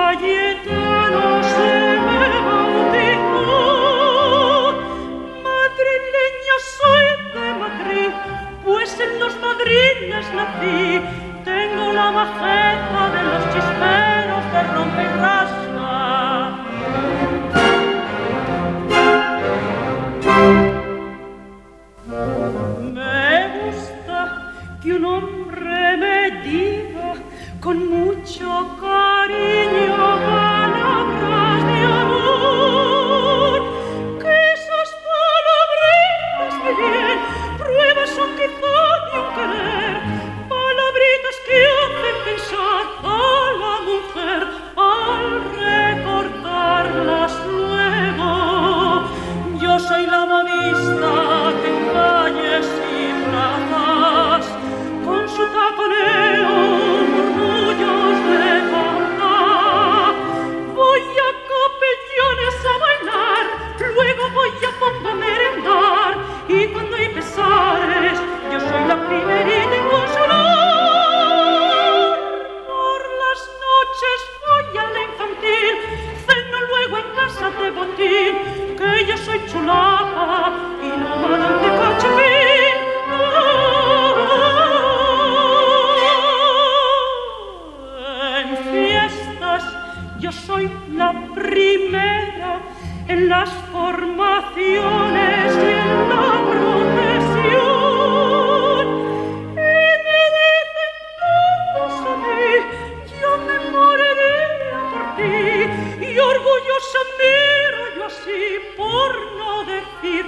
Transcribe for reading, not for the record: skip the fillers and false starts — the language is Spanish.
Cayetano se me bautizó. Madrileña soy de Madrid, pues en los madriles nací. Tengo la majeza de los chisperos de rompe y rasga. Me gusta que un hombre me diga con mucho cariño palabras de amor, que esas palabritas bien pruebas son quizá de un querer, palabritas que hacen pensar a la mujer al recordarlas luego. Yo soy la modista que en calles y plazas con su taconeo murmullos levanta. Voy a capellones a bailar, luego voy a Pombo a merendar, y cuando hay pesares yo soy la primerita en consolar. Por las noches voy a la infantil, ceno luego en casa de botín, que yo soy chulapa y no madame de cachepín. En fiestas yo soy la primera, en las formaciones y en la procesión. Y me dicen todos a mí, yo me moriría por ti, y orgullosa miro yo así, por no decir